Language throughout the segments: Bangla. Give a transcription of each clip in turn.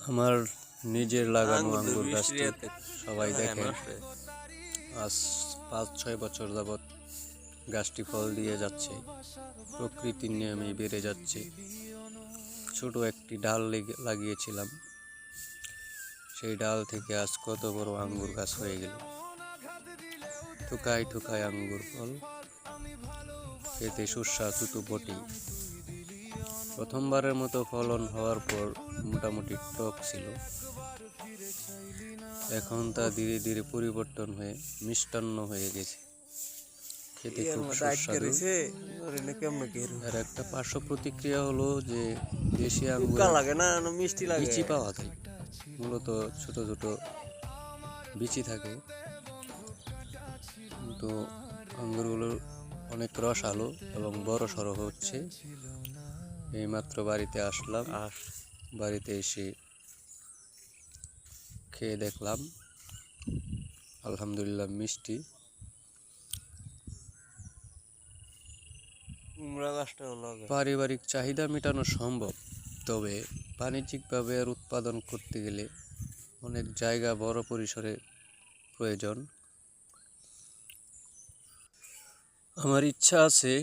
আমার নিজের লাগানো আঙ্গুর গাছটি সবাই দেখে। আজ 5-6 বছর যাবৎ গাছটি ফল দিয়ে যাচ্ছে, প্রকৃতির নিয়মে বেড়ে যাচ্ছে। ছোট একটি ডাল লাগিয়েছিলাম, সেই ডাল থেকে আজ কত বড় আঙ্গুর গাছ হয়ে গেল। ঠোকায় ঠোকায় আঙ্গুর ফল, খেতে সুস্বাদু তো বটেই। প্রথমবারের মতো ফলন হওয়ার পর মোটামুটি টক ছিল, এখন তা ধীরে ধীরে পরিবর্তন হয়ে মিষ্টান্ন হয়ে গেছে, খেতে খুব সুস্বাদু। এর একটা পার্শ্ব প্রতিক্রিয়া হলো যে দেশি আঙ্গুর বিচি পাওয়া যায়, মূলত ছোট ছোট বিচি থাকে, কিন্তু আঙ্গুরগুলোর অনেক রসালো এবং বড় সড়ো হচ্ছে। এইমাত্র বাড়িতে আসলাম, বাড়িতে এসে খেয়ে দেখলাম, আলহামদুলিল্লাহ মিষ্টি। পারিবারিক চাহিদা মেটানো সম্ভব, তবে বাণিজ্যিকভাবে এর উৎপাদন করতে গেলে অনেক জায়গা বড় পরিসরে প্রয়োজন। আমার ইচ্ছা আছে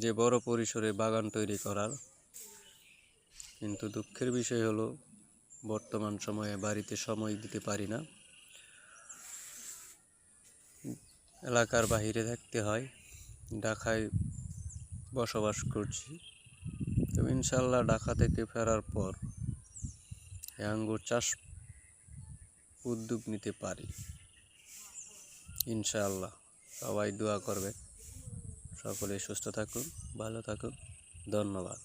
যে বড় পরিসরে বাগান তৈরি করার, কিন্তু দুঃখের বিষয় হলো বর্তমান সময়ে বাড়িতে সময় দিতে পারি না, এলাকার বাহিরে থাকতে হয়, ঢাকায় বসবাস করছি। তো ইনশাল্লাহ ঢাকা থেকে ফেরার পর এই আঙ্গুর চাষ উদ্যোগ নিতে পারি ইনশাআল্লাহ। সবাই দোয়া করবে, সকলে সুস্থ থাকুন, ভালো থাকুন, ধন্যবাদ।